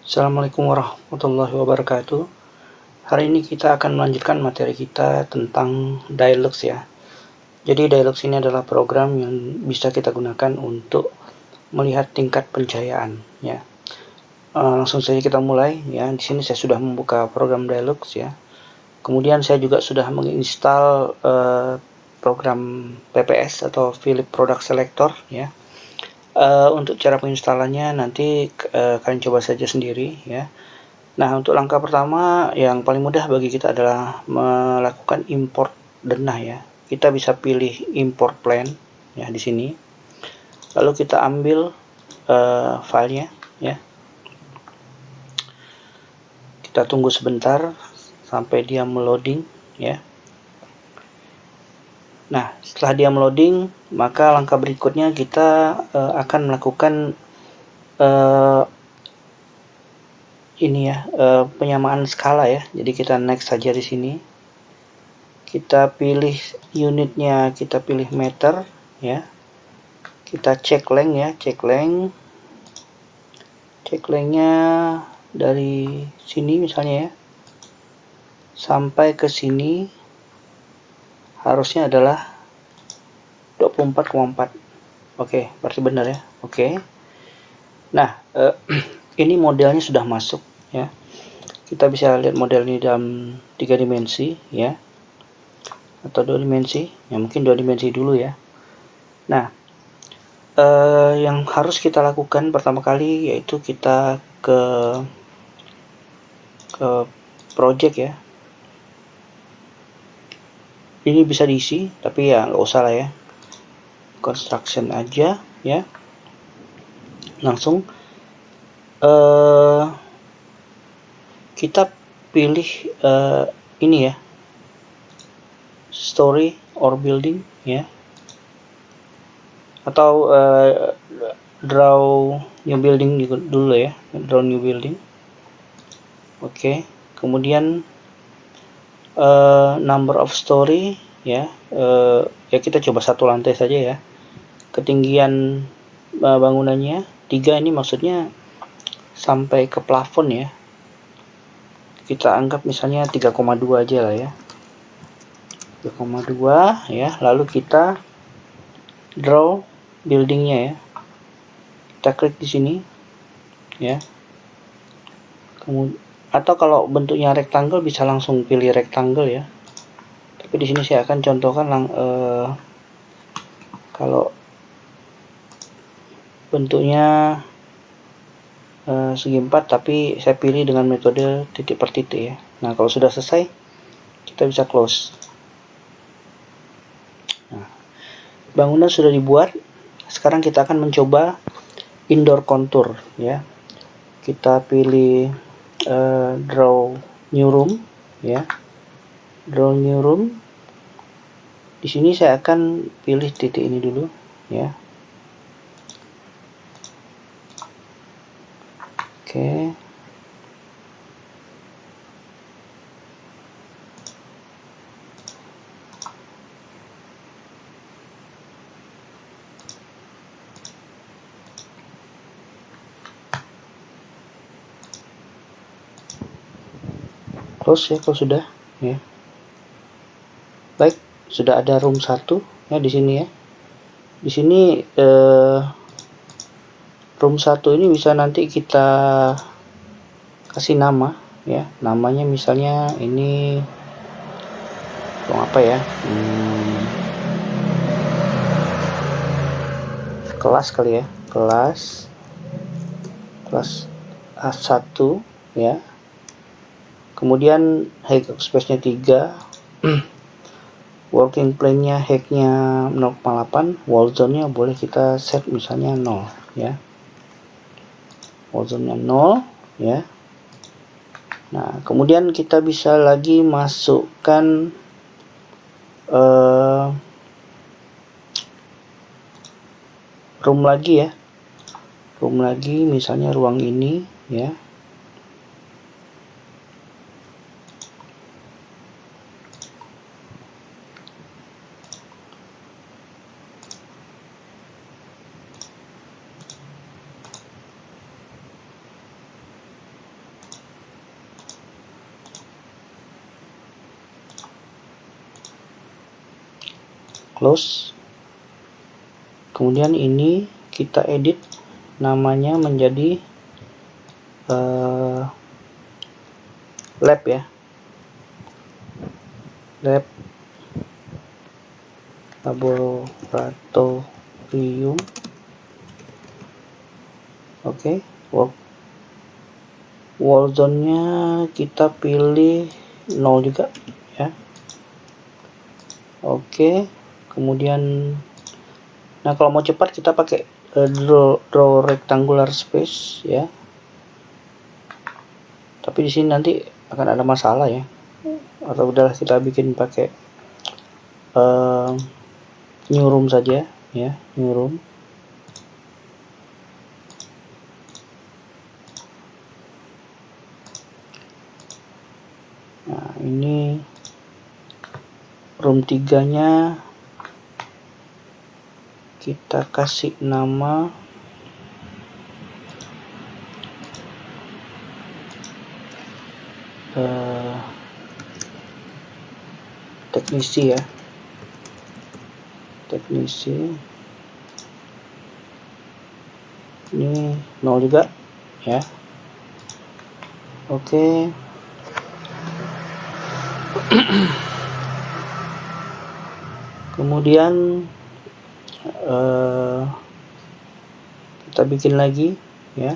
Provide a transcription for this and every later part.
Assalamualaikum warahmatullahi wabarakatuh. Hari ini kita akan melanjutkan materi kita tentang Dialux ya. Jadi Dialux ini adalah program yang bisa kita gunakan untuk melihat tingkat pencahayaan ya. Langsung saja kita mulai ya. Di sini saya sudah membuka program Dialux ya. Kemudian saya juga sudah menginstal program PPS atau Philips Product Selector ya. Untuk cara penginstalannya nanti kalian coba saja sendiri ya. Nah, untuk langkah pertama yang paling mudah bagi kita adalah melakukan import denah ya. Kita bisa pilih import plan ya di sini. Lalu kita ambil filenya ya. Kita tunggu sebentar sampai dia meloading ya. Nah, setelah dia meloading, maka langkah berikutnya kita akan melakukan penyamaan skala ya. Jadi kita next saja di sini. Kita pilih unitnya, kita pilih meter ya. Kita cek length ya, cek lengthnya dari sini misalnya ya sampai ke sini harusnya adalah 24,4. Oke, berarti benar ya. Oke. Nah, ini modelnya sudah masuk ya. Kita bisa lihat model ini dalam 3 dimensi ya, atau 2 dimensi ya, mungkin 2 dimensi dulu ya. Nah, yang harus kita lakukan pertama kali yaitu kita ke project ya. Ini bisa diisi, tapi ya nggak usah lah ya. Construction aja ya. Langsung kita pilih ini ya, story or building ya, atau draw new building dulu ya, draw new building. Oke. Kemudian number of story ya, ya kita coba 1 lantai saja ya. Ketinggian bangunannya 3, ini maksudnya sampai ke plafon ya. Kita anggap misalnya 3,2 aja lah ya. 3,2 ya. Lalu kita draw buildingnya ya. Kita klik di sini ya. Kemudian, atau kalau bentuknya rectangle bisa langsung pilih rectangle ya. Tapi di sini saya akan contohkan kalau bentuknya segi 4, tapi saya pilih dengan metode titik per titik ya. Nah, kalau sudah selesai kita bisa close. Nah, bangunan sudah dibuat. Sekarang kita akan mencoba indoor contour ya. Kita pilih draw new room ya. Draw new room. Di sini saya akan pilih titik ini dulu ya. Oke. Close ya kalau sudah ya. Baik, sudah ada room 1 ya di sini ya. Di sini room 1 ini bisa nanti kita kasih nama ya. Namanya misalnya ini ruang apa ya? Kelas kali ya. Kelas A1 ya. Kemudian height space-nya 3. Working plane-nya height-nya 0,8, wall zone-nya boleh kita set misalnya 0 ya. Wall zone-nya 0 ya. Nah, kemudian kita bisa lagi masukkan room lagi ya. Room lagi misalnya ruang ini ya. close. Kemudian ini kita edit namanya menjadi lab ya, lab laboratorium. Oke, wall zone-nya kita pilih 0 juga ya. Oke, kemudian kalau mau cepat kita pakai draw rectangular space ya. Tapi di sini nanti akan ada masalah ya. Atau udahlah kita bikin pakai new room saja ya, new room. Nah, ini room 3-nya kita kasih nama teknisi ya, teknisi. Ini 0 juga ya. Oke. Kemudian kita bikin lagi ya,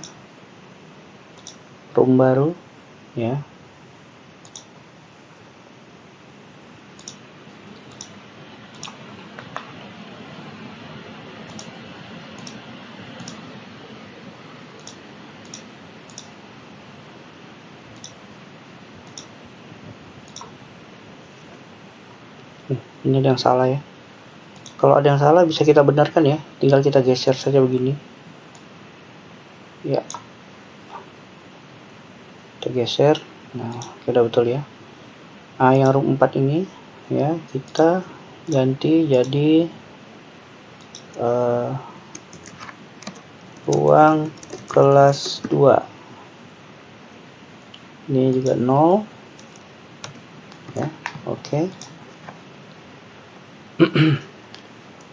room baru ya. Ini ada yang salah ya. Kalau ada yang salah bisa kita benarkan ya, tinggal kita geser saja begini ya, kita geser. Nah, sudah betul ya. Nah, yang room 4 ini ya kita ganti jadi ruang kelas 2. Ini juga 0 ya. Oke.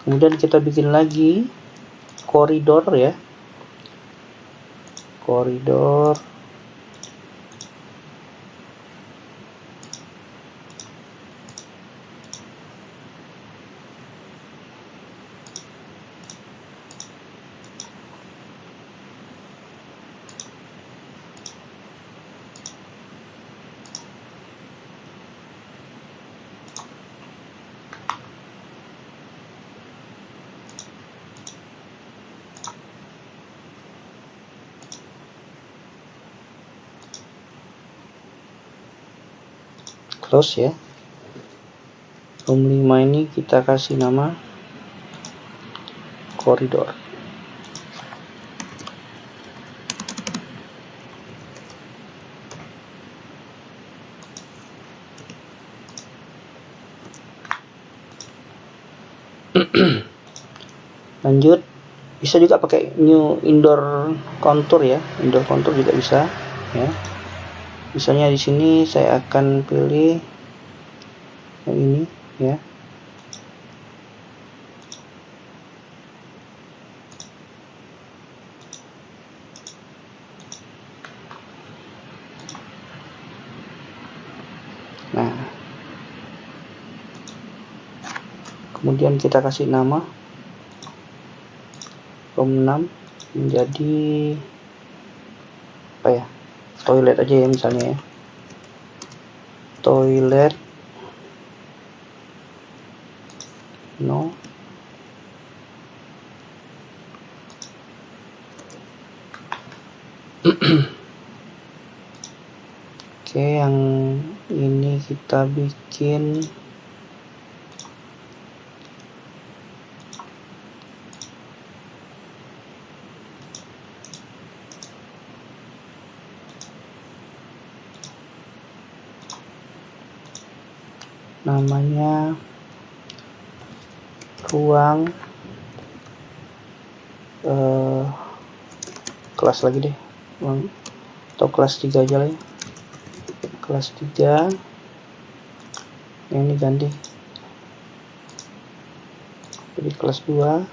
Kemudian kita bikin lagi koridor ya, koridor. Close ya. Room 5 ini kita kasih nama koridor. Lanjut, bisa juga pakai new indoor contour ya, indoor contour juga bisa ya. Misalnya di sini saya akan pilih yang ini ya. Nah, kemudian kita kasih nama room 6 menjadi apa ya, toilet aja ya misalnya ya, toilet no. Oke, yang ini kita bikin namanya ruang kelas lagi deh, ruang atau kelas 3 aja lah ya, kelas 3 yang ini ganti Jadi kelas 2.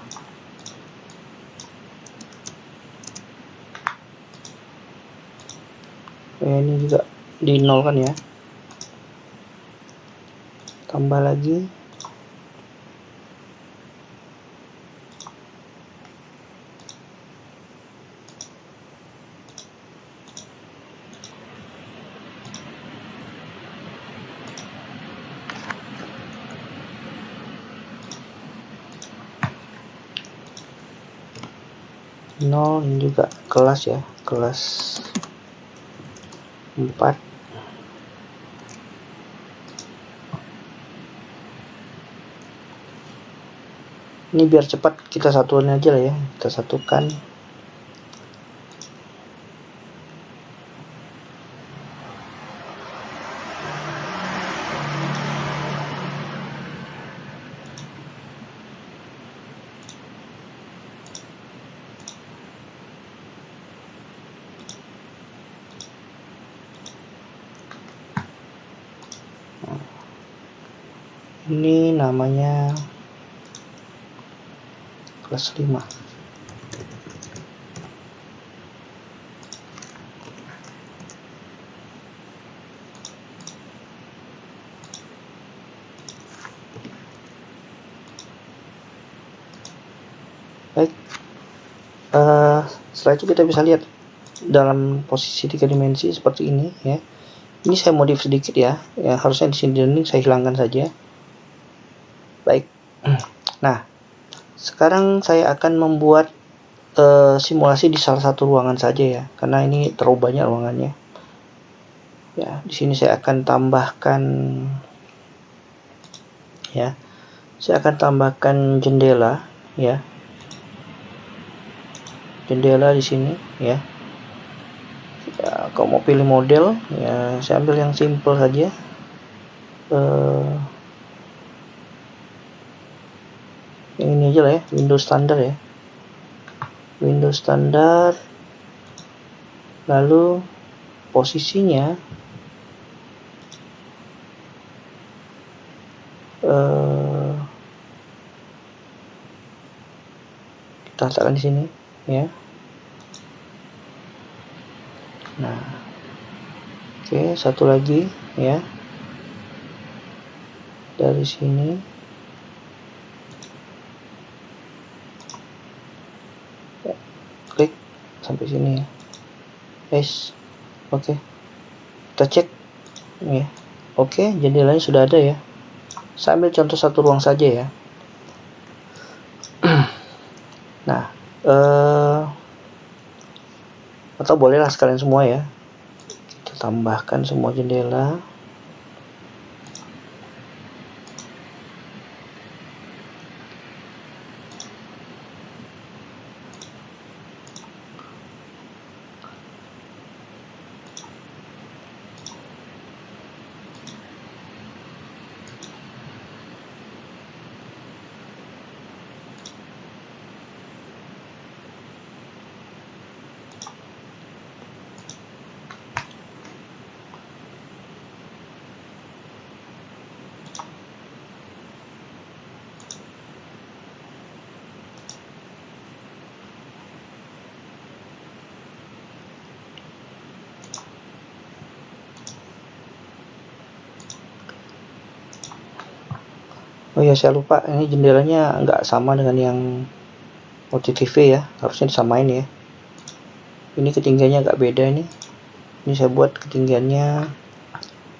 Ini juga di 0 kan ya, tambah lagi nol. Ini juga kelas ya, kelas 4. Ini biar cepat kita satuin aja lah ya, kita satukan. Ini namanya kelas 5. Baik, setelah itu kita bisa lihat dalam posisi 3 dimensi seperti ini ya. Ini saya modif sedikit ya, harusnya di sini saya hilangkan saja. Baik, nah sekarang saya akan membuat simulasi di salah satu ruangan saja ya, karena ini terlalu banyak ruangannya. Ya, di sini saya akan tambahkan ya, saya akan tambahkan jendela ya, jendela di sini ya. Kalau mau pilih model ya, saya ambil yang simple saja. Yang ini aja lah ya, Windows standar ya, Windows standar. Lalu posisinya kita letakkan di sini ya. Nah, oke, satu lagi ya, dari sini ya, klik sampai sini ya, guys. Oke, kita cek ya. Oke, jendelanya sudah ada ya. Saya ambil contoh satu ruang saja ya. Nah, atau bolehlah sekalian semua ya, kita tambahkan semua jendela. Oh ya, saya lupa, ini jendelanya nggak sama dengan yang OTTV ya, harusnya disamain ya. Ini ketinggiannya agak beda ini. Ini saya buat ketinggiannya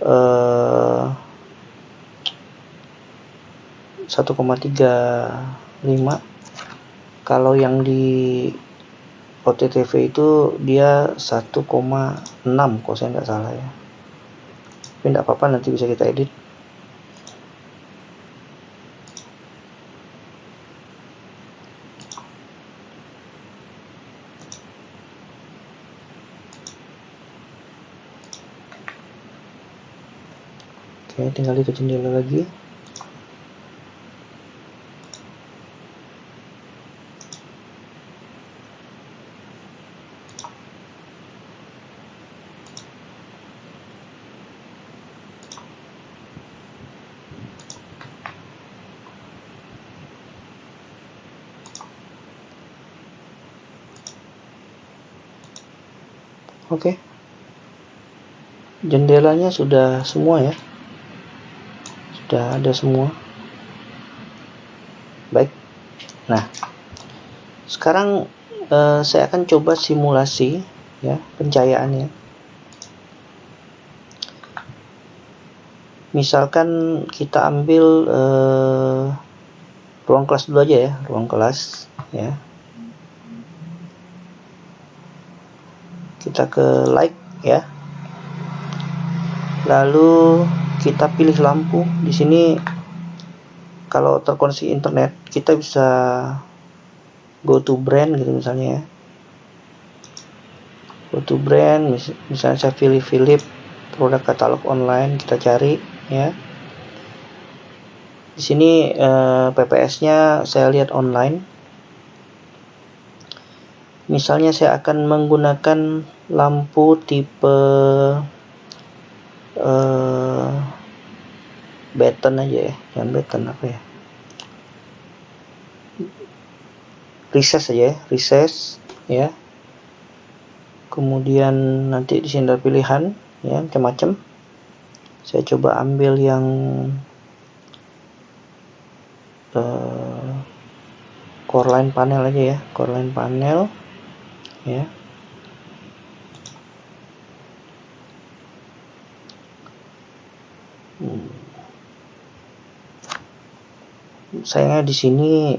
1,35. Kalau yang di OTTV itu dia 1,6 kalau saya nggak salah ya. Tapi nggak apa-apa, nanti bisa kita edit. Oke, tinggal di jendela lagi. Oke. Jendelanya sudah semua ya. Sudah ada semua. Baik. Nah, sekarang saya akan coba simulasi ya pencahayaannya. Misalkan kita ambil ruang kelas dulu aja ya, ruang kelas ya. Kita ke light ya. Lalu kita pilih lampu. Di sini kalau terkoneksi internet kita bisa go to brand gitu misalnya ya. Go to brand, misalnya saya pilih Philips produk katalog online, kita cari ya. Di sini PPS-nya saya lihat online. Misalnya saya akan menggunakan lampu tipe batten aja ya, yang batten apa ya? Recess aja ya, recess ya. Kemudian nanti di sini ada pilihan ya, macam-macam. Saya coba ambil yang core line panel aja ya, core line panel ya. Sayangnya di sini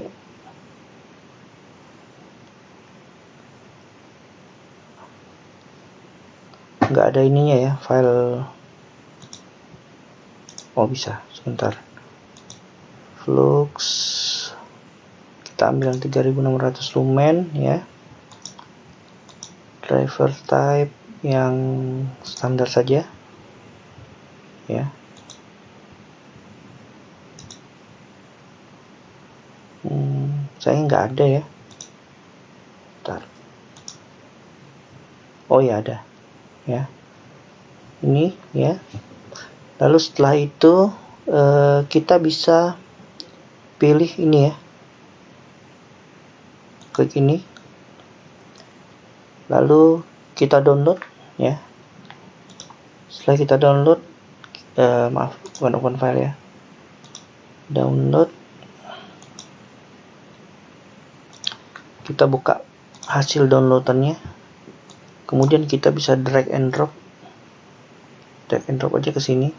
nggak ada ininya ya, file. Oh bisa, sebentar. Flux kita ambil yang 3600 lumen ya. Driver type yang standar saja ya. Saya nggak ada ya. Bentar. Oh ya ada ya, ini ya. Lalu setelah itu kita bisa pilih ini ya, klik ini, lalu kita download ya. Setelah kita download, maaf bukan open file ya, download, kita buka hasil downloadannya, kemudian kita bisa drag and drop aja ke sini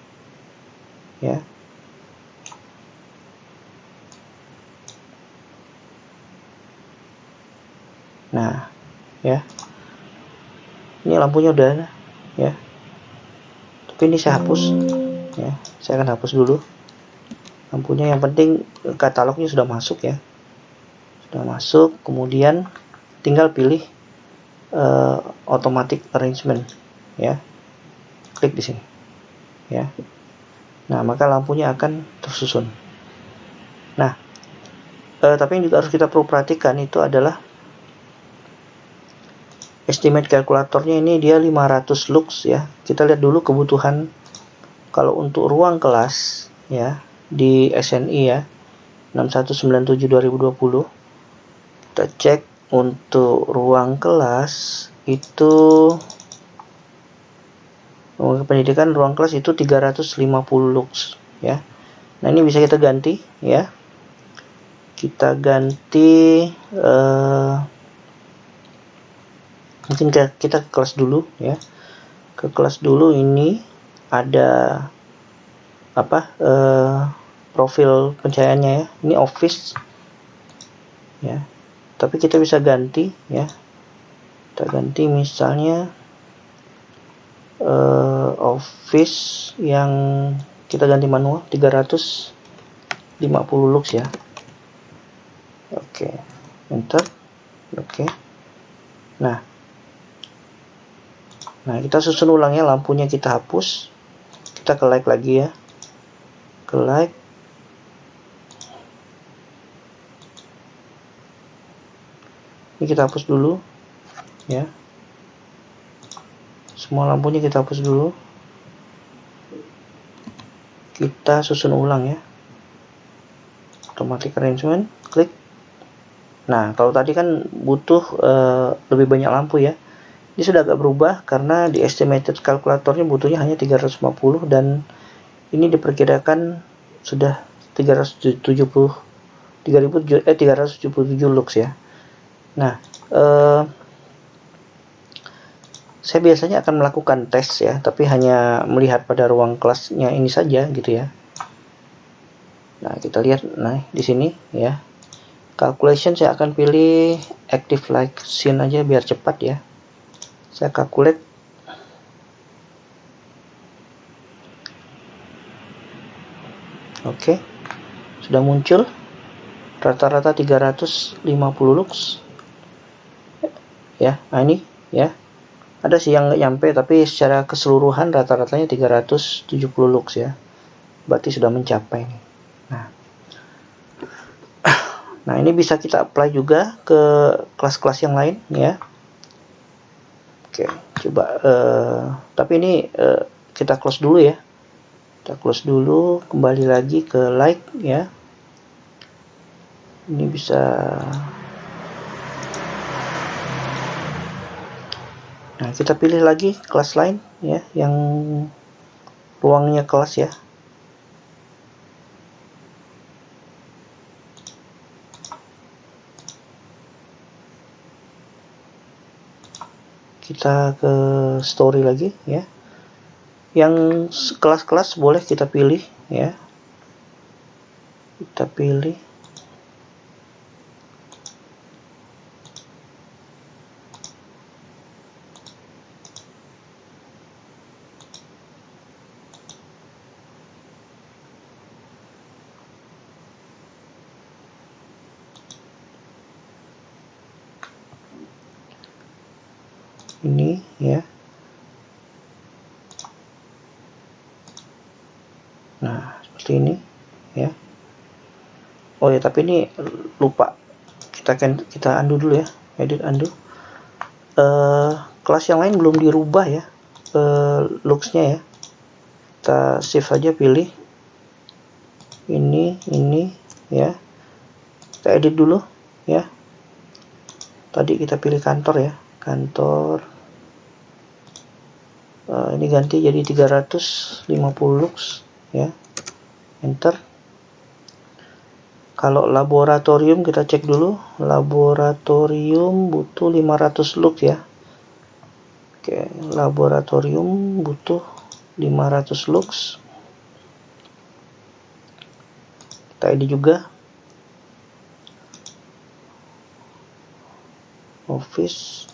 ya. Nah ya, ini lampunya udah ada ya, tapi ini saya hapus ya. Saya akan hapus dulu lampunya, yang penting katalognya sudah masuk ya, sudah masuk. Kemudian tinggal pilih automatic arrangement ya, klik di sini ya. Nah maka lampunya akan tersusun. Nah tapi yang juga harus kita perlu perhatikan itu adalah estimate kalkulatornya. Ini dia 500 lux ya. Kita lihat dulu kebutuhan kalau untuk ruang kelas ya di SNI ya, 6197/2020. Kita cek untuk ruang kelas itu, pendidikan ruang kelas itu 350 lux ya. Nah ini bisa kita ganti ya. Kita ganti mungkin kita ke kelas dulu ya. Ke kelas dulu, ini ada apa, profil pencahayaannya ya. Ini office ya, tapi kita bisa ganti ya. Kita ganti misalnya office yang kita ganti manual 350 lux ya. Oke, enter. Oke. Nah kita susun ulang ya, lampunya kita hapus. Kita ke light lagi ya, ke light. Ini kita hapus dulu ya, semua lampunya kita hapus dulu. Kita susun ulang ya, automatic arrangement, klik. Nah kalau tadi kan butuh lebih banyak lampu ya, Ini sudah agak berubah karena di estimated kalkulatornya butuhnya hanya 350 dan ini diperkirakan sudah 377 lux ya. Nah, saya biasanya akan melakukan tes ya, tapi hanya melihat pada ruang kelasnya ini saja gitu ya. Nah, kita lihat di sini ya. Calculation saya akan pilih active like scene aja biar cepat ya. Saya calculate. Oke. Sudah muncul rata-rata 350 lux. Ya, nah ini ya. Ada sih yang nggak nyampe, tapi secara keseluruhan rata-ratanya 370 lux ya. Berarti sudah mencapai nih. Nah, ini bisa kita apply juga ke kelas-kelas yang lain ya. Oke, coba tapi ini kita close dulu ya. Kita close dulu, kembali lagi ke like ya. Ini bisa. Nah, kita pilih lagi kelas lain ya, yang ruangnya kelas ya. Kita ke story lagi ya. Yang kelas-kelas boleh kita pilih ya. Kita pilih. Ini ya. Nah, seperti ini ya. Oh ya, tapi ini lupa. Kita undo dulu ya. Edit undo. Kelas yang lain belum dirubah ya. Luxnya ya. Kita save aja, pilih ini ya. Kita edit dulu ya. Tadi kita pilih kantor ya. Kantor. Ini ganti jadi 350 lux ya. Enter. Kalau laboratorium kita cek dulu. Laboratorium butuh 500 lux ya. Oke, laboratorium butuh 500 lux. Kita edit juga. Office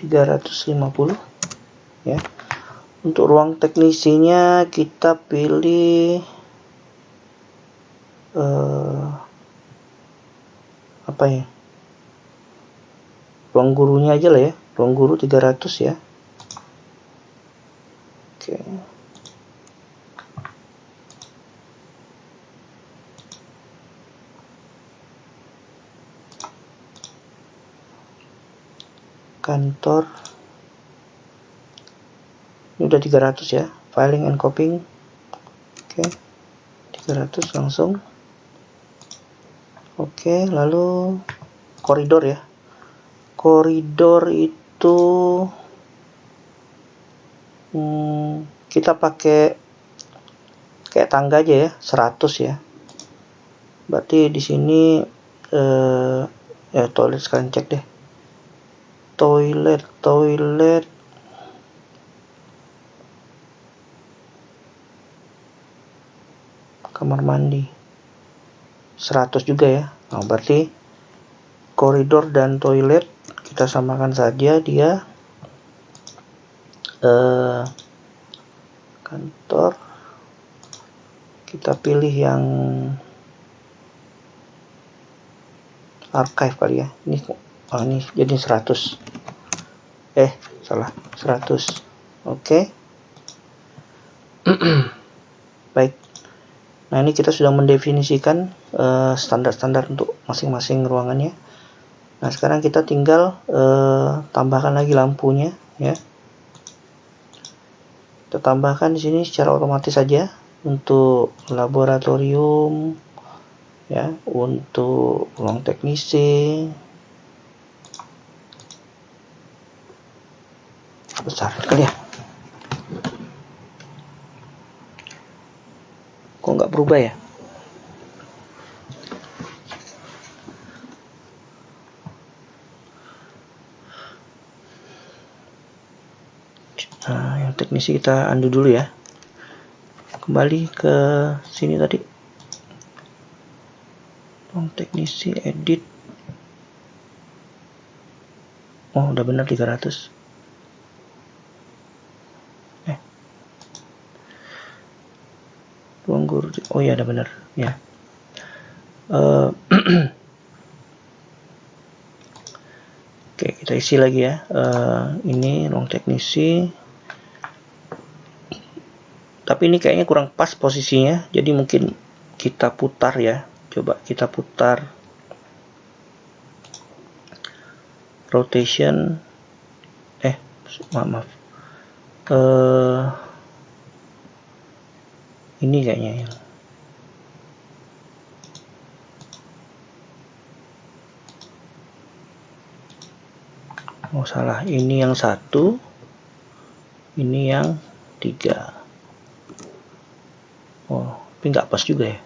350 ya. Untuk ruang teknisinya kita pilih apa ya? Ruang gurunya aja lah ya. Ruang guru 300 ya. Oke. Kantor. Ini udah 300 ya. Filing and copying. Oke. 300 langsung. Oke, lalu koridor ya. Koridor itu kita pakai kayak tangga aja ya, 100 ya. Berarti di sini ya toilet sekalian cek deh. Toilet kamar mandi 100 juga ya. Nah, berarti koridor dan toilet kita samakan saja dia. Kantor kita pilih yang archive kali ya. Ini jadi 100. Salah, 100. Oke. Baik. Nah, ini kita sudah mendefinisikan standar-standar untuk masing-masing ruangannya. Nah, sekarang kita tinggal tambahkan lagi lampunya ya. Kita tambahkan di sini secara otomatis saja untuk laboratorium ya, untuk ruang teknisi. besar kali ya. Kok nggak berubah ya? Nah, yang teknisi kita undo dulu ya. Kembali ke sini tadi. Ruang teknisi, edit. Oh, udah benar 300. Ruang guru. Oh ya, udah benar ya. Oke, kita isi lagi ya. Ini ruang teknisi. Tapi ini kayaknya kurang pas posisinya, jadi mungkin kita putar ya. Coba kita putar rotation. Maaf. Ini kayaknya ya. Oh salah, ini yang 1, ini yang 3. Oh, tapi nggak pas juga ya.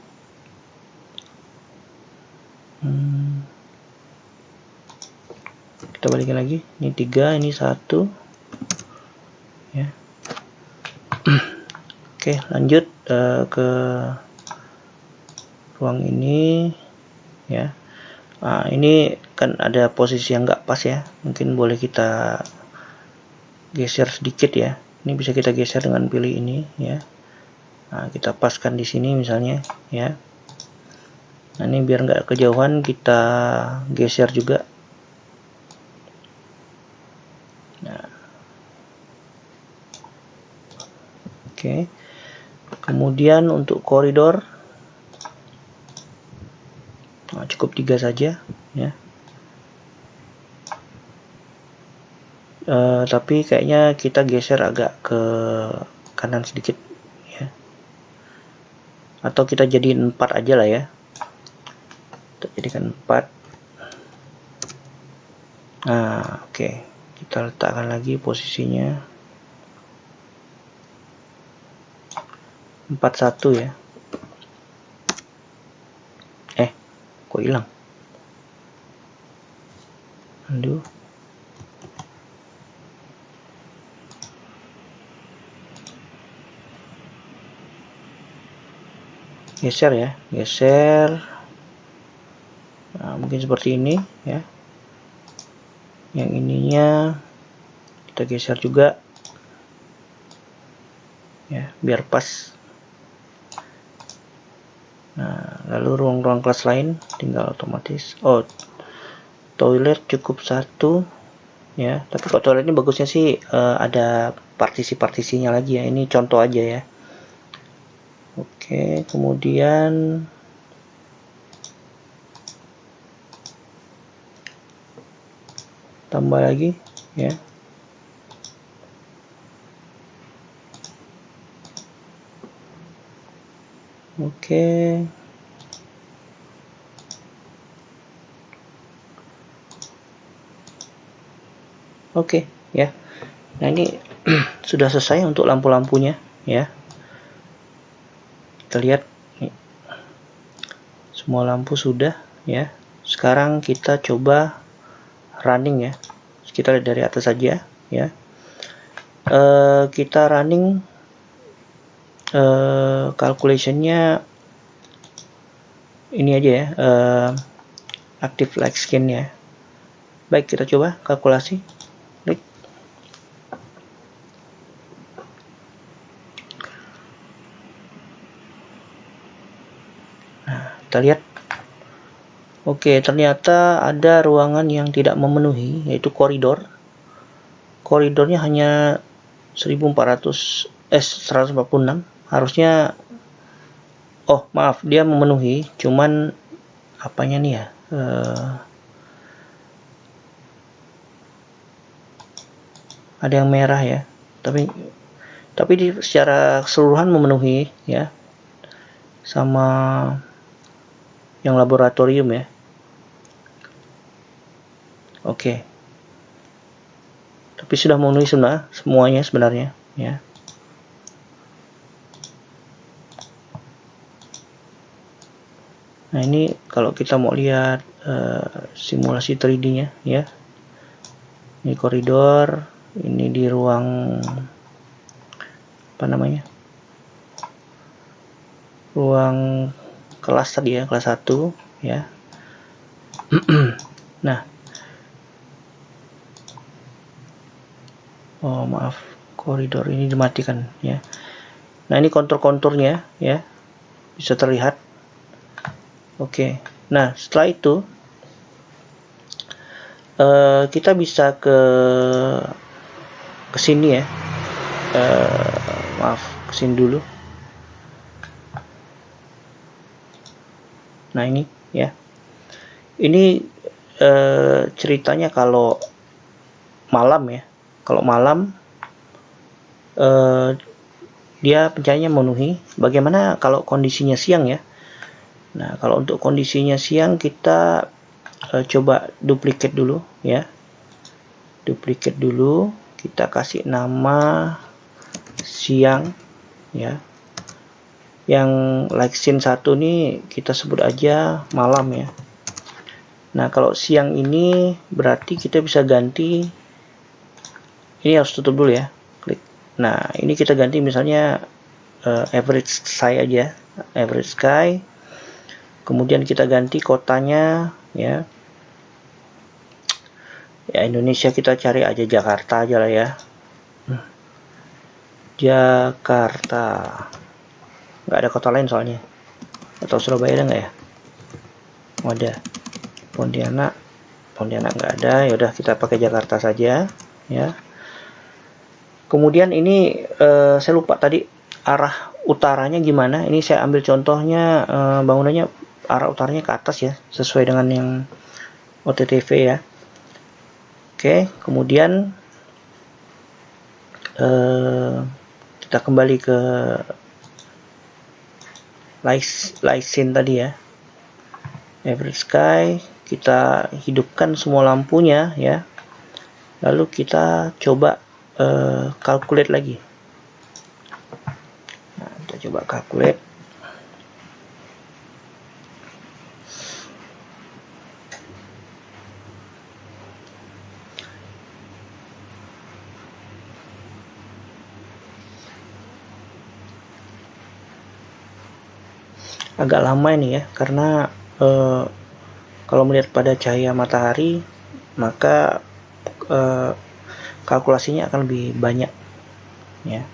Kita balikin lagi. Ini 3, ini 1. Ya. Oke, lanjut ke ruang ini ya. Nah, ini kan ada posisi yang nggak pas ya. Mungkin boleh kita geser sedikit ya. Ini bisa kita geser dengan pilih ini ya. Nah, kita paskan di sini misalnya ya. Nah, ini biar nggak kejauhan kita geser juga. Nah, oke. Kemudian untuk koridor, nah, cukup 3 saja ya. Tapi kayaknya kita geser agak ke kanan sedikit ya. Atau kita jadiin 4 aja lah ya. Kita jadikan 4. Nah, oke. Kita letakkan lagi posisinya 41 ya. Kok hilang? Aduh. Geser ya, geser. Nah, mungkin seperti ini ya. Yang ininya kita geser juga ya, biar pas. Nah, lalu ruang-ruang kelas lain tinggal otomatis. Oh, toilet cukup 1 ya. Tapi kalau toiletnya bagusnya sih ada partisi-partisinya lagi ya. Ini contoh aja ya. Oke, kemudian tambah lagi ya. Oke. Oke ya. Nah, ini sudah selesai untuk lampu-lampunya ya. Kita lihat nih. Semua lampu sudah ya. Sekarang kita coba running ya. Kita lihat dari atas saja ya. Kita running calculationnya ini aja ya, active light scan ya. Baik, kita coba kalkulasi. Klik. Nah, kita lihat. Oke, ternyata ada ruangan yang tidak memenuhi, yaitu koridor. Koridornya hanya 146. Harusnya, oh maaf, dia memenuhi, cuman apanya nih ya, ada yang merah ya, tapi secara keseluruhan memenuhi ya, sama yang laboratorium ya. Oke. tapi sudah memenuhi semuanya sebenarnya ya. Nah, ini kalau kita mau lihat simulasi 3D-nya ya. Ini koridor, ini di ruang apa namanya? Ruang kelas tadi ya, kelas 1 ya. Nah. Oh, maaf, koridor ini dimatikan ya. Nah, ini kontur-konturnya ya. Bisa terlihat. Oke. Nah, setelah itu kita bisa ke sini ya. Maaf, kesini dulu. Nah, ini ya. Ini ceritanya kalau malam ya. Kalau malam dia pencahayanya memenuhi. Bagaimana kalau kondisinya siang ya? Nah, kalau untuk kondisinya siang kita coba duplicate dulu ya. Duplicate dulu, kita kasih nama siang ya. Yang like scene 1 nih kita sebut aja malam ya. Nah, kalau siang ini berarti kita bisa ganti, ini harus tutup dulu ya, klik. Nah, ini kita ganti misalnya average sky aja, average sky. Kemudian kita ganti kotanya ya. Ya, Indonesia kita cari aja Jakarta aja lah ya. Jakarta. Nggak ada kota lain soalnya. Atau Surabaya ada nggak ya? Oh, ada. Pontianak nggak ada. Ya udah, kita pakai Jakarta saja ya. Kemudian ini saya lupa tadi arah utaranya gimana. Ini saya ambil contohnya bangunannya arah utaranya ke atas ya, sesuai dengan yang OTTV ya. Oke, kemudian kita kembali ke light scene tadi ya. Average sky, kita hidupkan semua lampunya ya. Lalu kita coba calculate lagi. Nah, kita coba calculate. Agak lama ini ya, karena kalau melihat pada cahaya matahari maka kalkulasinya akan lebih banyak ya.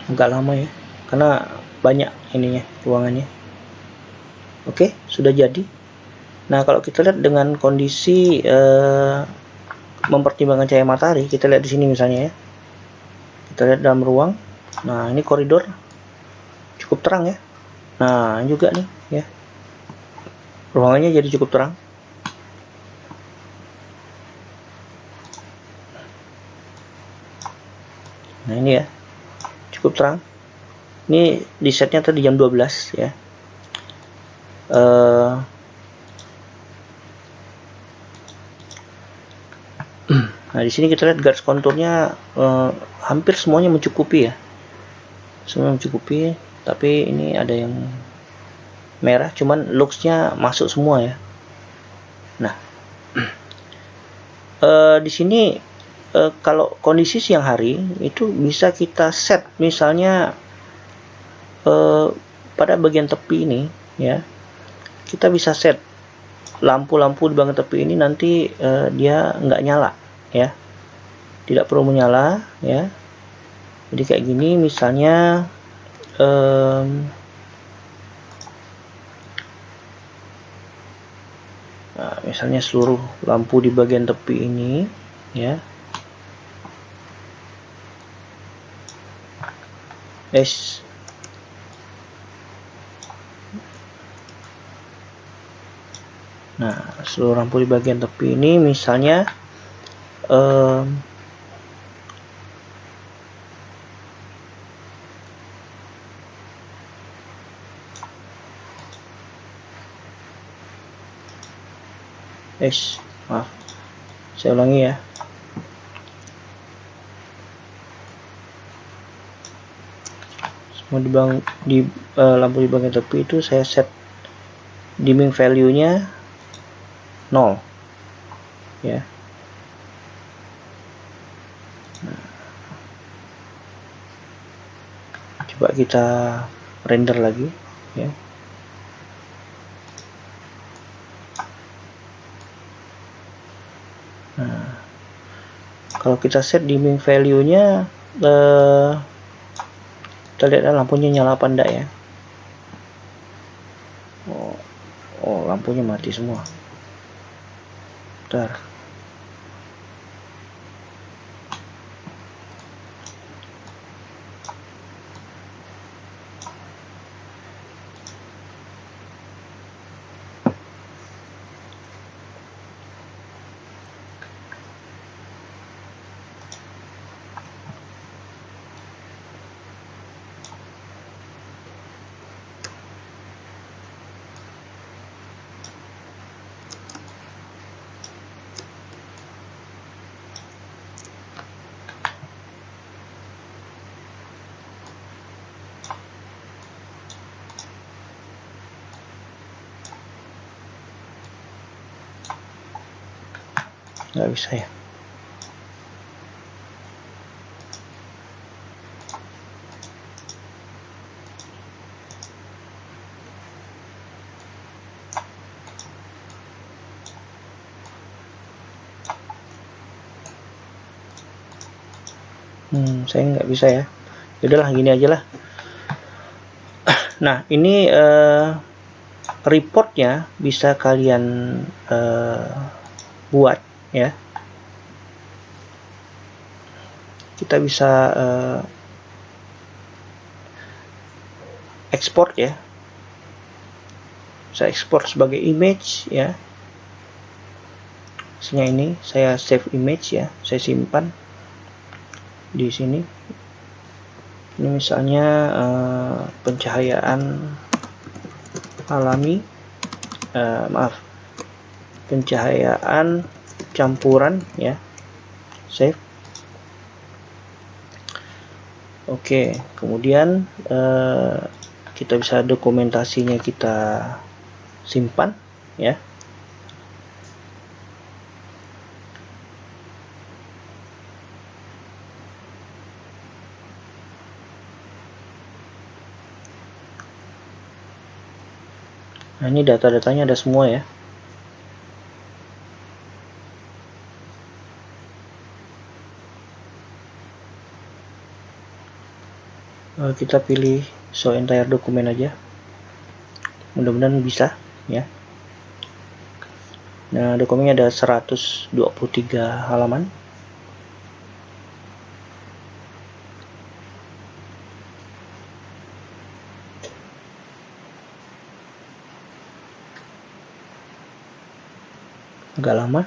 Agak lama ya, karena banyak ininya ruangannya. Oke, sudah jadi. Nah, kalau kita lihat dengan kondisi mempertimbangkan cahaya matahari, kita lihat di sini misalnya ya. Kita lihat dalam ruang. Nah, ini koridor cukup terang ya. Nah, juga nih ya. Ruangannya jadi cukup terang. Nah, ini ya. Cukup terang. Ini di setnya tadi jam 12 ya. Nah, di sini kita lihat garis konturnya hampir semuanya mencukupi ya. Semua mencukupi, tapi ini ada yang merah, cuman looks-nya masuk semua ya. Nah, di sini kalau kondisi siang hari itu bisa kita set, misalnya pada bagian tepi ini ya, kita bisa set lampu-lampu di bagian tepi ini nanti dia nggak nyala ya, tidak perlu menyala ya. Jadi kayak gini misalnya Nah, misalnya seluruh lampu di bagian tepi ini, ya. Nah, seluruh lampu di bagian tepi ini misalnya maaf, saya ulangi ya. Semua di lampu di bagian tepi itu saya set dimming value-nya 0, ya. Nah, coba kita render lagi, ya. Nah, kalau kita set dimming value-nya, kita lihat lampunya nyala apa enggak, ya. Oh, lampunya mati semua. Bentar. Nggak bisa, ya. Saya nggak bisa, ya. Udahlah, gini aja lah. Nah, ini reportnya bisa kalian buat, ya. Kita bisa export, ya. Saya ekspor sebagai image, ya. Misalnya ini saya save image, ya. Saya simpan di sini. Ini misalnya pencahayaan alami, pencahayaan campuran, ya. Save. Oke, kemudian kita bisa dokumentasinya kita simpan, ya. Nah, ini data-datanya ada semua, ya. Kita pilih show entire dokumen aja. Mudah-mudahan bisa, ya. Nah, dokumennya ada 123 halaman. Agak lama.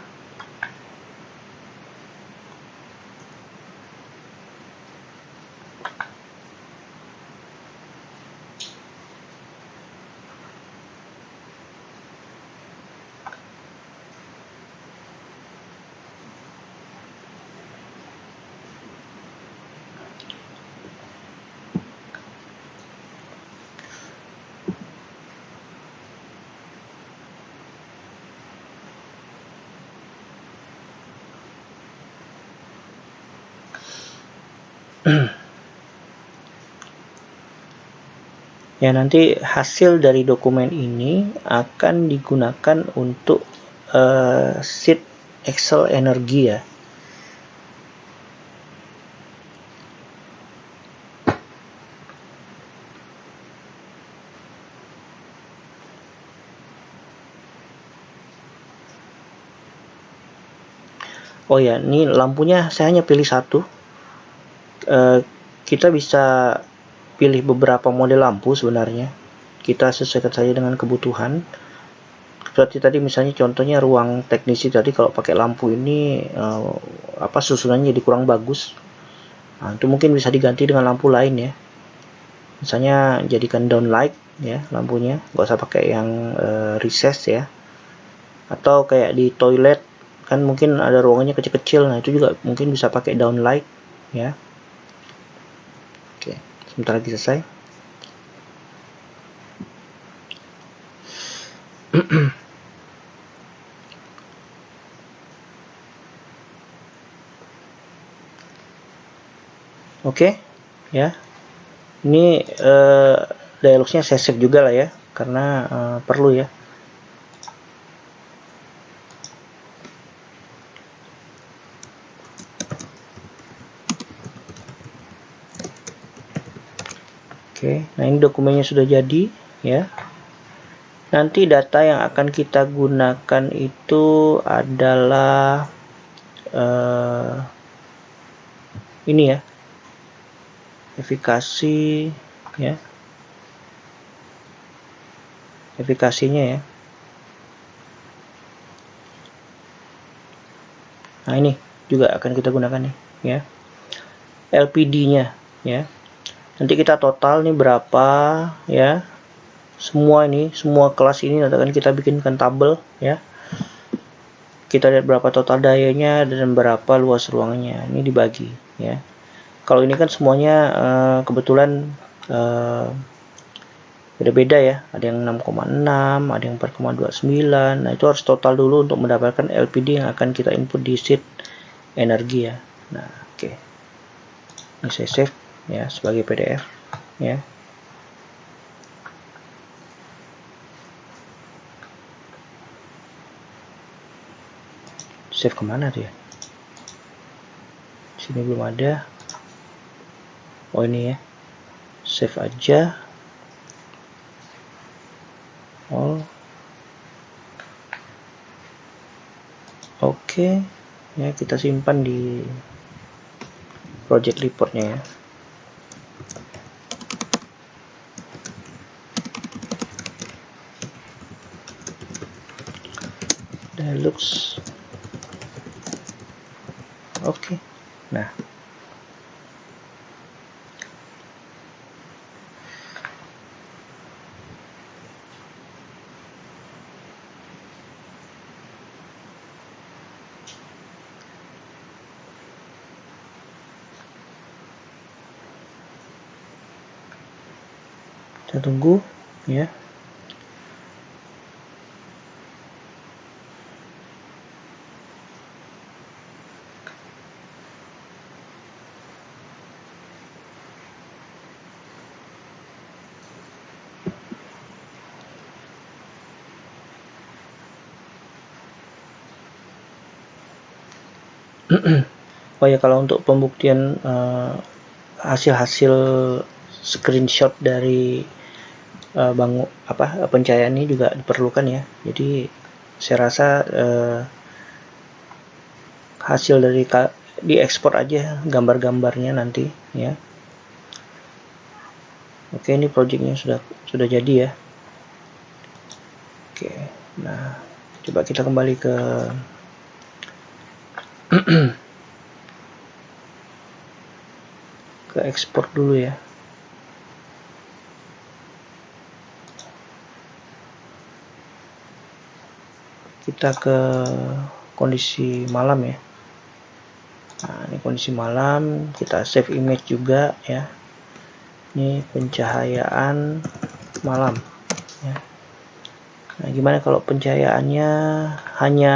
Ya, nanti hasil dari dokumen ini akan digunakan untuk sheet Excel energi, ya. Oh ya, ini lampunya saya hanya pilih satu. Kita bisa pilih beberapa model lampu sebenarnya. Kita sesuaikan saja dengan kebutuhan. Seperti tadi misalnya contohnya ruang teknisi tadi, kalau pakai lampu ini susunannya jadi kurang bagus. Nah, itu mungkin bisa diganti dengan lampu lain ya. Misalnya jadikan downlight ya lampunya, nggak usah pakai yang recess ya. Atau kayak di toilet kan mungkin ada ruangannya kecil-kecil, nah itu juga mungkin bisa pakai downlight ya. Oke, sebentar lagi selesai. Oke ya, ini dialogsnya saya save juga lah ya, karena perlu ya. Oke, nah ini dokumennya sudah jadi ya. Nanti data yang akan kita gunakan itu adalah ini ya, efikasi ya, efikasinya ya. Nah ini juga akan kita gunakan nih ya, LPD-nya ya. Nanti kita total nih berapa ya, semua kelas ini nanti akan kita bikinkan tabel ya. Kita lihat berapa total dayanya dan berapa luas ruangannya, ini dibagi ya. Kalau ini kan semuanya kebetulan beda-beda ya, ada yang 6,6, ada yang 4,29. Nah itu harus total dulu untuk mendapatkan LPD yang akan kita input di sheet energi ya. Nah oke, ini saya save ya sebagai PDF ya. Save kemana tuh ya? Sini belum ada. Oh ini ya, save aja. Oh oke ya, kita simpan di project reportnya ya. Deluxe. Oke. Nah, kita tunggu ya. Oh ya, kalau untuk pembuktian hasil-hasil screenshot dari pencahayaan ini juga diperlukan ya. Jadi saya rasa hasil dari diekspor aja gambar-gambarnya nanti ya. Oke, ini projectnya sudah jadi ya. Oke, nah coba kita kembali ke ke ekspor dulu ya. Kita ke kondisi malam ya. Nah ini kondisi malam, kita save image juga ya. Ini pencahayaan malam ya. Nah gimana kalau pencahayaannya hanya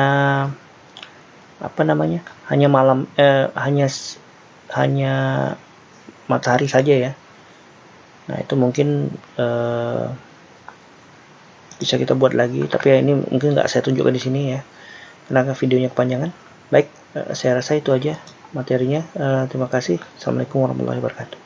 hanya malam, hanya matahari saja ya. Nah itu mungkin bisa kita buat lagi, tapi ya ini mungkin nggak saya tunjukkan di sini ya, karena videonya kepanjangan. Baik, saya rasa itu aja materinya. Terima kasih. Assalamualaikum warahmatullahi wabarakatuh.